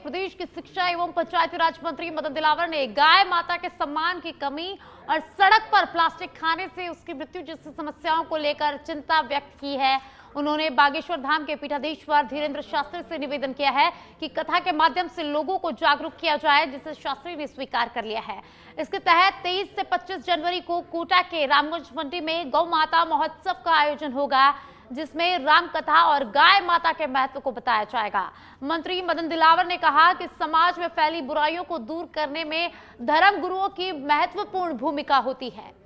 प्रदेश के शिक्षा एवं पंचायती राज मंत्री मदन दिलावर ने गाय माता के सम्मान की कमी और सड़क पर प्लास्टिक खाने से उसकी मृत्यु जैसी समस्याओं को लेकर चिंता व्यक्त की है। उन्होंने बागेश्वर धाम के पीठाधीश्वर धीरेन्द्र शास्त्री से निवेदन किया है कि कथा के माध्यम से लोगों को जागरूक किया जाए, जिसे शास्त्री ने स्वीकार कर लिया है। इसके तहत 23 से 25 जनवरी को कोटा के रामगंज मंडी में गौ माता महोत्सव का आयोजन होगा, जिसमें राम कथा और गाय माता के महत्व को बताया जाएगा। मंत्री मदन दिलावर ने कहा कि समाज में फैली बुराइयों को दूर करने में धर्म गुरुओं की महत्वपूर्ण भूमिका होती है।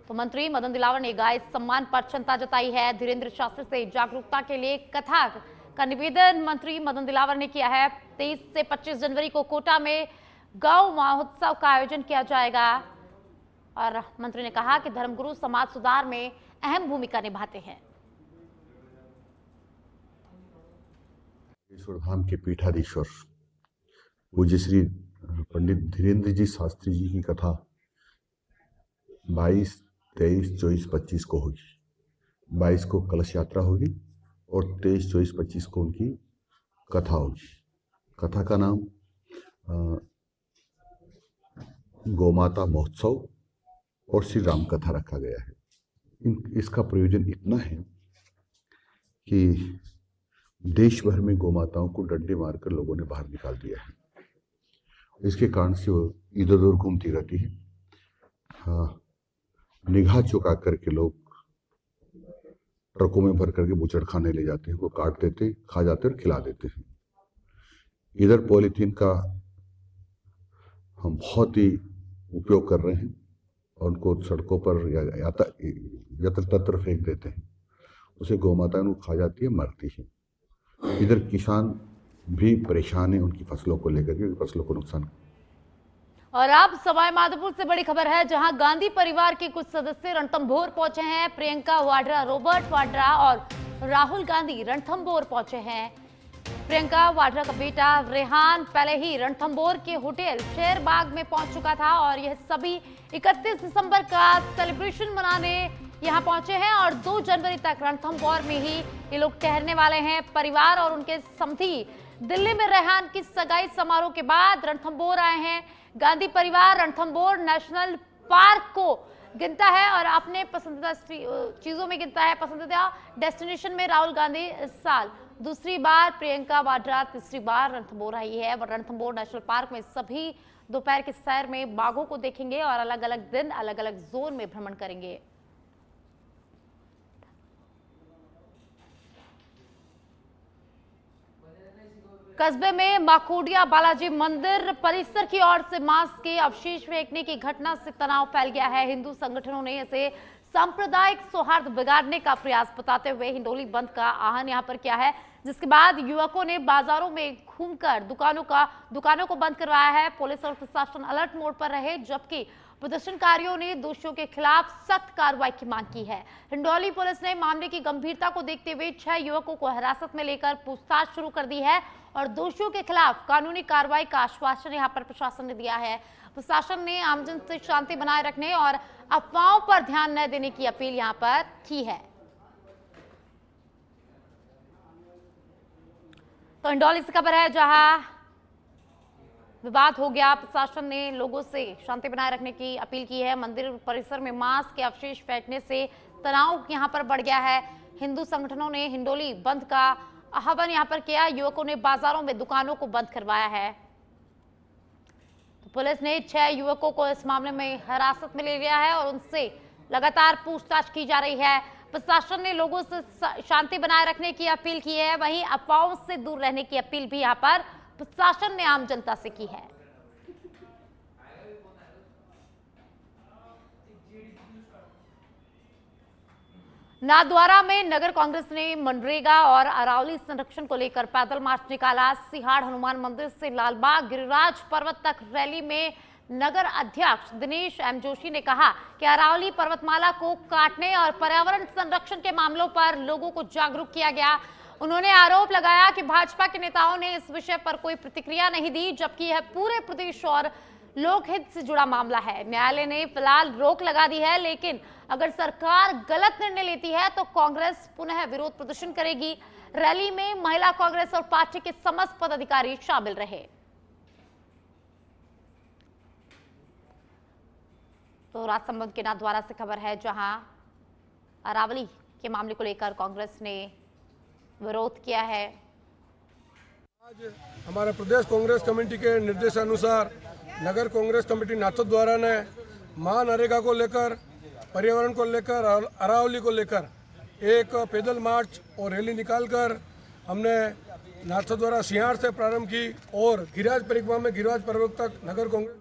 तो मंत्री मदन दिलावर ने गाय सम्मान पर चिंता जताई है। धीरेन्द्र शास्त्री से जागरूकता के लिए कथा का निवेदन मंत्री मदन दिलावर ने किया है। 23 से 25 जनवरी को कोटा में गौ महोत्सव का आयोजन किया जाएगा और मंत्री ने कहा कि धर्मगुरु समाज सुधार में अहम भूमिका निभाते हैं। बागेश्वर धाम के पीठाधीश्वर पूज्य श्री पंडित धीरेन्द्र जी शास्त्री जी की कथा 22, 23, 24, 25 को होगी। 22 को कलश यात्रा होगी और 23, 24, 25 को उनकी कथा होगी। कथा का नाम गौमाता महोत्सव और श्री राम कथा रखा गया है। इसका प्रयोजन इतना है कि देश भर में गौमाताओं को डंडे मारकर लोगों ने बाहर निकाल दिया है। इसके कारण से वो इधर उधर घूमती रहती है। निगाह चुका करके लोग ट्रकों में भर करके बुचड़ खाने ले जाते हैं, वो काट देते, खा जाते और खिला देते हैं। इधर पॉलीथीन का हम बहुत ही उपयोग कर रहे हैं और उनको सड़कों पर यत्र तत्र फेंक देते हैं। उसे गौमाता उनको खा जाती है, मरती है। इधर किसान भी परेशान है उनकी फसलों को लेकर के, फसलों को नुकसान। और अब सवाई माधोपुर से बड़ी खबर है, जहां गांधी परिवार के कुछ सदस्य रणथंभौर पहुंचे हैं। प्रियंका वाड्रा, रॉबर्ट वाड्रा और राहुल गांधी रणथंभौर पहुंचे हैं। प्रियंका वाड्रा का बेटा रेहान पहले ही रणथंभौर के होटल शेरबाग में पहुंच चुका था और यह सभी 31 दिसंबर का सेलिब्रेशन मनाने यहां पहुंचे हैं और 2 जनवरी तक रणथंभौर में ही ये लोग ठहरने वाले हैं। परिवार और उनके समधी दिल्ली में रेहान की सगाई समारोह के बाद रणथंभौर आए हैं। गांधी परिवार रणथंभौर नेशनल पार्क को गिनता है और अपने पसंदीदा चीजों में गिनता है। पसंदीदा डेस्टिनेशन में राहुल गांधी इस साल दूसरी बार, प्रियंका वाड्रा तीसरी बार रणथंभौर आई है। रणथंभौर नेशनल पार्क में सभी दोपहर की सैर में बाघों को देखेंगे और अलग अलग दिन अलग अलग जोन में भ्रमण करेंगे। कस्बे में माकोडिया बालाजी मंदिर परिसर की ओर से मांस के अवशेष फेंकने की घटना से तनाव फैल गया है। हिंदू संगठनों ने इसे सांप्रदायिक सौहार्द बिगाड़ने का प्रयास बताते हुए हिंडोली बंद का आह्वान यहां पर किया है, जिसके बाद युवकों ने बाजारों में घूमकर दुकानों को बंद करवाया है। पुलिस और प्रशासन अलर्ट मोड पर रहे, जबकि प्रदर्शनकारियों ने दोषियों के खिलाफ सख्त कार्रवाई की मांग की है। हिंडोली पुलिस ने मामले की गंभीरता को देखते हुए 6 युवकों को हिरासत में लेकर पूछताछ शुरू कर दी है और दोषियों के खिलाफ कानूनी कार्रवाई का आश्वासन यहां पर प्रशासन ने दिया है। प्रशासन ने आमजन से शांति बनाए रखने और अफवाहों पर ध्यान न देने की अपील यहां पर की है। तो हिंडोली से खबर है, जहां विवाद हो गया, प्रशासन ने लोगों से शांति बनाए रखने की अपील की है। मंदिर परिसर में मांस के अवशेष फेंकने से तनाव यहां पर बढ़ गया है। हिंदू संगठनों ने हिंडोली बंद का आह्वान यहां पर किया। युवकों ने बाजारों में दुकानों को बंद करवाया है। तो पुलिस ने 6 युवकों को इस मामले में हिरासत में ले लिया है और उनसे लगातार पूछताछ की जा रही है। प्रशासन ने लोगों से शांति बनाए रखने की अपील की है, वहीं अफवाहों से दूर रहने की अपील भी यहां पर प्रशासन ने आम जनता से की है। नाथद्वारा में नगर कांग्रेस ने मनरेगा और अरावली संरक्षण को लेकर पैदल मार्च निकाला। सिहाड़ हनुमान मंदिर से लालबाग गिरिराज पर्वत तक रैली में नगर अध्यक्ष दिनेश एम जोशी ने कहा कि अरावली पर्वतमाला को काटने और पर्यावरण संरक्षण के मामलों पर लोगों को जागरूक किया गया। उन्होंने आरोप लगाया कि भाजपा के नेताओं ने इस विषय पर कोई प्रतिक्रिया नहीं दी, जबकि यह पूरे प्रदेश और लोकहित से जुड़ा मामला है। न्यायालय ने फिलहाल रोक लगा दी है, लेकिन अगर सरकार गलत निर्णय लेती है तो कांग्रेस पुनः विरोध प्रदर्शन करेगी। रैली में महिला कांग्रेस और पार्टी के समस्त पदाधिकारी शामिल रहे। तो राजसमंद के नाथद्वारा से खबर है, जहां अरावली के मामले को लेकर कांग्रेस ने विरोध किया है। आज हमारे प्रदेश कांग्रेस कमेटी के निर्देशानुसार नगर कांग्रेस कमेटी नाथद्वारा ने महानरेगा को लेकर, पर्यावरण को लेकर और अरावली को लेकर एक पैदल मार्च और रैली निकालकर हमने नाथद्वारा सिंहार से प्रारंभ की और गिरिराज परिक्रमा में गिरिराज पर्वत तक नगर कांग्रेस।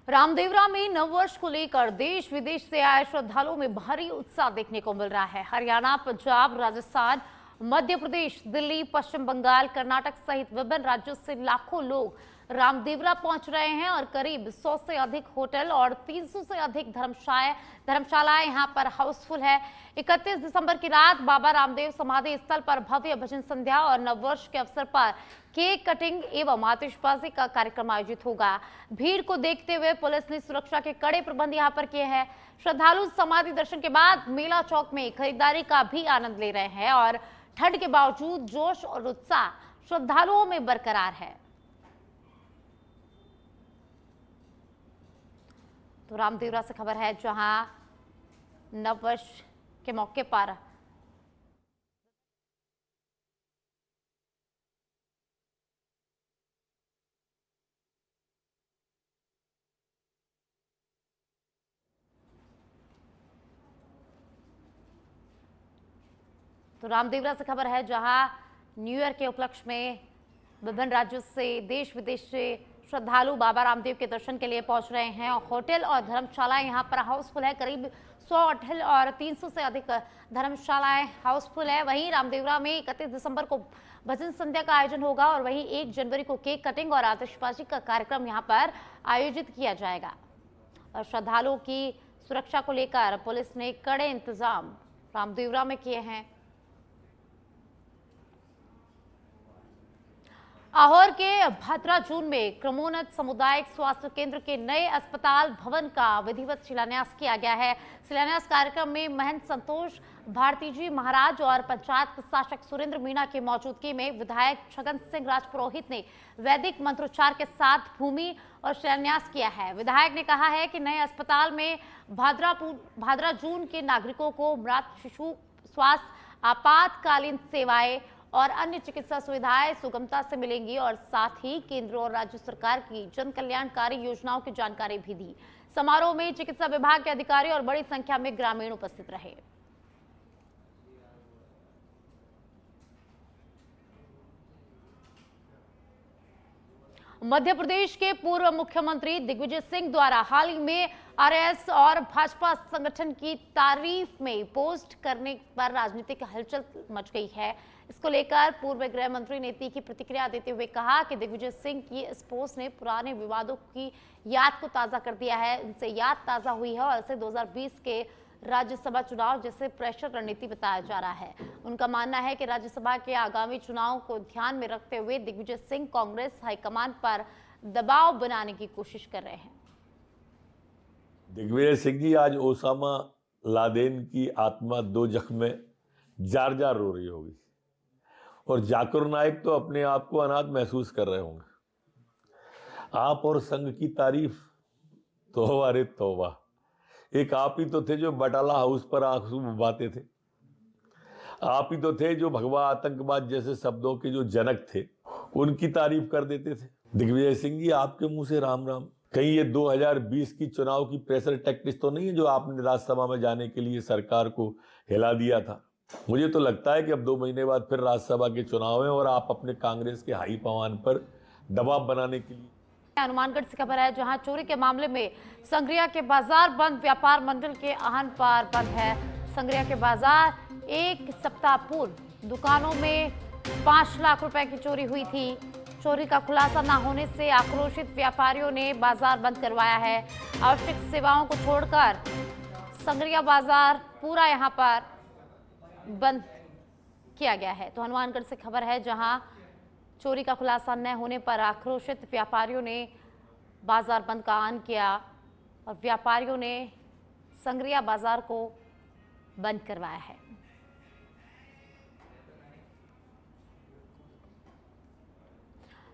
रामदेवरा में नववर्ष को लेकर देश विदेश से आए श्रद्धालुओं में भारी उत्साह देखने को मिल रहा है। हरियाणा, पंजाब, राजस्थान, मध्य प्रदेश, दिल्ली, पश्चिम बंगाल, कर्नाटक सहित विभिन्न राज्यों से लाखों लोग रामदेवरा पहुंच रहे हैं और करीब 100 से अधिक होटल और 300 से अधिक धर्मशालाएं यहां पर हाउसफुल है। 31 दिसंबर की रात बाबा रामदेव समाधि स्थल पर भव्य भजन संध्या और नववर्ष के अवसर पर केक कटिंग एवं आतिशबाजी का कार्यक्रम आयोजित होगा। भीड़ को देखते हुए पुलिस ने सुरक्षा के कड़े प्रबंध यहां पर किए हैं। श्रद्धालु समाधि दर्शन के बाद मेला चौक में खरीदारी का भी आनंद ले रहे हैं और ठंड के बावजूद जोश और उत्साह श्रद्धालुओं में बरकरार है। तो रामदेवरा से खबर है, जहां नववर्ष के मौके पर न्यू ईयर के उपलक्ष्य में विभिन्न राज्यों से, देश विदेश से श्रद्धालु बाबा रामदेव के दर्शन के लिए पहुंच रहे हैं और होटल और धर्मशालाएं यहां पर हाउसफुल है। करीब 100 होटल और 300 से अधिक धर्मशालाएं हाउसफुल है। वहीं रामदेवरा में 31 दिसंबर को भजन संध्या का आयोजन होगा और वहीं 1 जनवरी को केक कटिंग और आतिशबाजी का कार्यक्रम यहां पर आयोजित किया जाएगा। और श्रद्धालुओं की सुरक्षा को लेकर पुलिस ने कड़े इंतजाम रामदेवरा में किए हैं। आहोर के भाद्राजून में क्रमोन्नत सामुदायिक स्वास्थ्य केंद्र के नए अस्पताल भवन का विधिवत शिलान्यास किया गया है। शिलान्यास कार्यक्रम में महंत संतोष भारती जी महाराज और पंचायत प्रशासक सुरेंद्र मीणा की मौजूदगी में विधायक छगन सिंह राजपुरोहित ने वैदिक मंत्रोच्चार के साथ भूमि और शिलान्यास किया है। विधायक ने कहा है कि नए अस्पताल में भाद्राजून के नागरिकों को मृत शिशु स्वास्थ्य, आपातकालीन सेवाएं और अन्य चिकित्सा सुविधाएं सुगमता से मिलेंगी और साथ ही केंद्र और राज्य सरकार की जन कल्याणकारी योजनाओं की जानकारी भी दी। समारोह में चिकित्सा विभाग के अधिकारी और बड़ी संख्या में ग्रामीण उपस्थित रहे। मध्य प्रदेश के पूर्व मुख्यमंत्री दिग्विजय सिंह द्वारा हाल ही में आरएस और भाजपा संगठन की तारीफ में पोस्ट करने पर राजनीतिक हलचल मच गई है। इसको लेकर पूर्व गृह मंत्री ने तीखी प्रतिक्रिया देते हुए कहा कि दिग्विजय सिंह की इस पोस्ट ने पुराने विवादों की याद को ताजा कर दिया है। इनसे याद ताजा हुई है और इसे 2020 के राज्यसभा चुनाव जैसे प्रेशर रणनीति बताया जा रहा है। उनका मानना है कि राज्यसभा के आगामी चुनाव को ध्यान में रखते हुए दिग्विजय सिंह कांग्रेस हाईकमान पर दबाव बनाने की कोशिश कर रहे हैं। दिग्विजय सिंह जी आज ओसामा लादेन की आत्मा दो जख्म में जार जार रो रही होगी और जाकिर नाइक तो अपने आप को अनाथ महसूस कर रहे होंगे। आप और संघ की तारीफ, तौबा रे तौबा। एक आप ही तो थे जो बटाला हाउस पर आंसू बहाते थे। आप ही तो थे जो भगवा आतंकवाद जैसे शब्दों के जो जनक थे उनकी तारीफ कर देते थे। दिग्विजय सिंह जी, आपके मुंह से राम राम। कहीं ये 2020 की चुनाव की प्रेशर टैक्टिक्स तो नहीं है जो आपने राज्यसभा में जाने के लिए सरकार को हिला दिया था? मुझे तो लगता है कि अब 2 महीने बाद फिर राज्यसभा के चुनाव हैं और आप अपने कांग्रेस के हाई कमान पर दबाव बनाने के लिए। हनुमानगढ़ से खबर है, जहां चोरी के मामले में संग्रिया के बाजार बंद, व्यापार मंडल के आहन पर बंद है। संग्रिया के बाजार 1 सप्ताह पूर्व दुकानों में 5 लाख रुपए की चोरी हुई थी। चोरी का खुलासा न होने से आक्रोशित व्यापारियों ने बाजार बंद करवाया है। आवश्यक सेवाओं को छोड़कर संग्रिया बाजार पूरा यहां पर बंद किया गया है। तो हनुमानगढ़ से खबर है, जहां चोरी का खुलासा न होने पर आक्रोशित व्यापारियों ने बाजार बंद का ऐलान किया और व्यापारियों ने संग्रिया बाजार को बंद करवाया है।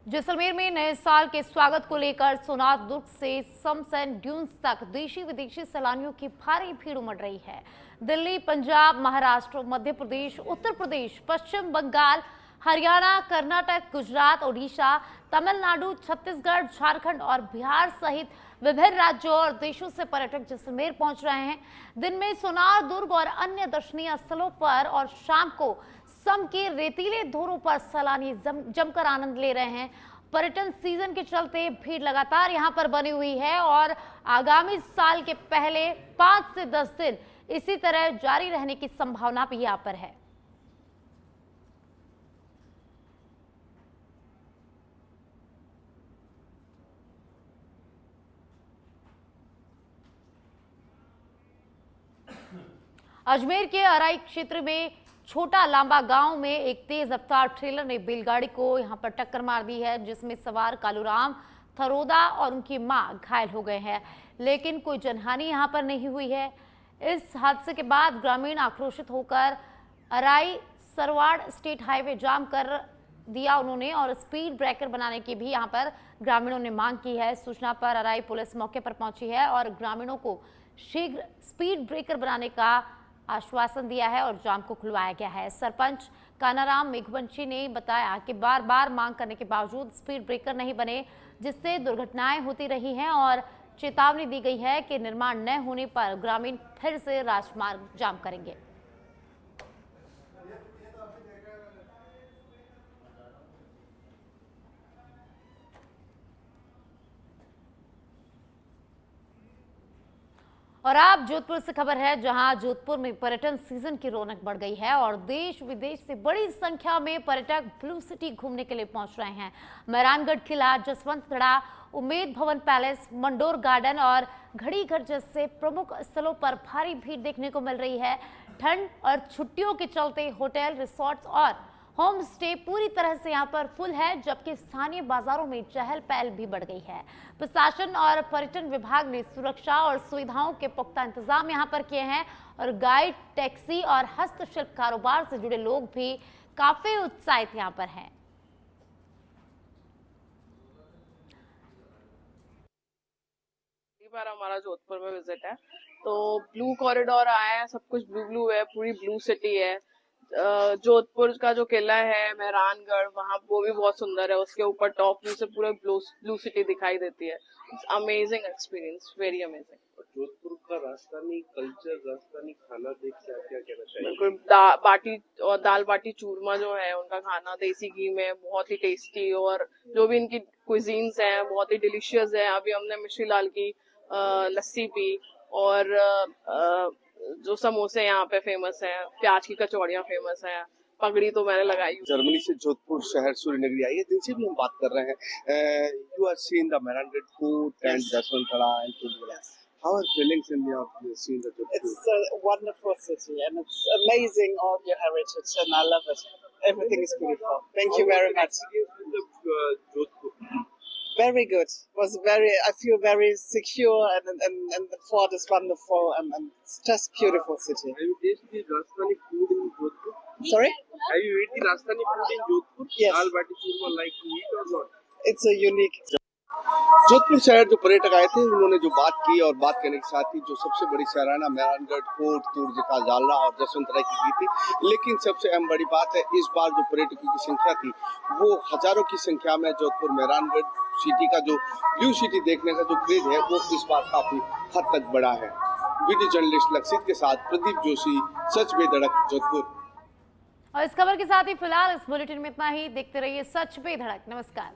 जैसलमेर में नए साल के स्वागत को लेकर सोनार दुर्ग से समसन ड्यून्स तक देशी विदेशी सैलानियों की भारी भीड़ उमड़ रही है। दिल्ली, पंजाब, महाराष्ट्र, मध्य प्रदेश, उत्तर प्रदेश, पश्चिम बंगाल, हरियाणा, कर्नाटक, गुजरात, ओडिशा, तमिलनाडु, छत्तीसगढ़, झारखंड और बिहार सहित विभिन्न राज्यों और देशों से पर्यटक जैसलमेर पहुंच रहे हैं। दिन में सोनार दुर्ग और अन्य दर्शनीय स्थलों पर और शाम को सम के रेतीले धोरों पर सैलानी जमकर आनंद ले रहे हैं। पर्यटन सीजन के चलते भीड़ लगातार यहां पर बनी हुई है और आगामी साल के पहले 5 से 10 दिन इसी तरह जारी रहने की संभावना भी यहां पर है। अजमेर के अराई क्षेत्र में छोटा लांबा गांव में एक तेज रफ्तार ट्रेलर ने बैलगाड़ी को यहां पर टक्कर मार दी है, जिसमें सवार कालूराम थरोदा और उनकी मां घायल हो गए हैं, लेकिन कोई जनहानि यहां पर नहीं हुई है। इस हादसे के बाद ग्रामीण आक्रोशित होकर अराई सरवाड़ स्टेट हाईवे जाम कर दिया उन्होंने और स्पीड ब्रेकर बनाने की भी यहां पर ग्रामीणों ने मांग की है। सूचना पर अराई पुलिस मौके पर पहुंची है और ग्रामीणों को शीघ्र स्पीड ब्रेकर बनाने का आश्वासन दिया है और जाम को खुलवाया गया है। सरपंच कानाराम मेघवंशी ने बताया कि बार बार मांग करने के बावजूद स्पीड ब्रेकर नहीं बने, जिससे दुर्घटनाएं होती रही हैं और चेतावनी दी गई है कि निर्माण न होने पर ग्रामीण फिर से राजमार्ग जाम करेंगे। और आप जोधपुर से खबर है, जहां जोधपुर में पर्यटन सीजन की रौनक बढ़ गई है और देश विदेश से बड़ी संख्या में पर्यटक ब्लू सिटी घूमने के लिए पहुंच रहे हैं। मेहरानगढ़ किला, जसवंतगढ़ा, उम्मेद भवन पैलेस, मंडोर गार्डन और घड़ीघर जैसे प्रमुख स्थलों पर भारी भीड़ देखने को मिल रही है। ठंड और छुट्टियों के चलते होटल, रिसोर्ट्स और होम स्टे पूरी तरह से यहां पर फुल है, जबकि स्थानीय बाजारों में चहल पहल भी बढ़ गई है। प्रशासन और पर्यटन विभाग ने सुरक्षा और सुविधाओं के पुख्ता इंतजाम यहां पर किए हैं और गाइड, टैक्सी और हस्तशिल्प कारोबार से जुड़े लोग भी काफी उत्साहित यहां पर हैं। बार हमारा जोधपुर में विजिट है, तो ब्लू कॉरिडोर आया है, सब कुछ ब्लू ब्लू है, पूरी ब्लू सिटी है। जोधपुर का जो किला है मेहरानगढ़, वहाँ वो भी बहुत सुंदर है, उसके ऊपर टॉप व्यू से पूरा ब्लू सिटी दिखाई देती है। Amazing experience, very amazing. Jodhpur का राजस्थानी कल्चर, राजस्थानी खाना देख के आप क्या कहना चाहिए? बिल्कुल, बाटी और दाल बाटी चूरमा जो है उनका खाना देसी घी में बहुत ही टेस्टी, और जो भी इनकी क्विजीन्स हैं बहुत ही डिलीशियस है। अभी हमने मिश्री लाल की लस्सी पी, और जो समोसे यहाँ पे फेमस हैं, प्याज की कचौड़ियाँ फेमस हैं, पगड़ी तो मैंने लगाई। जर्मनी से जोधपुर शहर सूर्य नगरी आई है, जिनसे भी हम बात कर रहे हैं। You are seen the Mehrangarh fort and Jaswant Thada and Kumbhala. How are feelings in your seeing the Joodhpur? It's a wonderful city and it's amazing, all your heritage, and I love it. Everything is beautiful. Thank you very much. Very good. I feel very secure, and the fort is wonderful, and it's just beautiful city. Have you tasted Rajasthani food in Jodhpur? Sorry? Have you eaten Rajasthani food in Jodhpur? Yes. Dal bati churma like to eat or not? It's a unique. Jodhpur शहर जो पर्यटक आए थे, उन्होंने जो बात की और बात करने के साथ ही जो सबसे बड़ी सराहना मेहरानगढ़ फोर्ट, तुर्ज का जालना और जसवंतराय की की थी। लेकिन सबसे अहम बड़ी बात है, इस बार जो पर्यटकों की संख्या थी वो हजारों की संख्या में जोधपुर मेहरानगढ़ सिटी का जो ब्लू सिटी देखने का जो क्रेज है वो इस बार काफी हद तक बढ़ा है। वीडियो जर्नलिस्ट लक्षित के साथ प्रदीप जोशी, सच पे धड़क, जोधपुर। और इस खबर के साथ ही फिलहाल इस बुलेटिन में इतना ही। देखते रहिए सच पे धड़क। नमस्कार।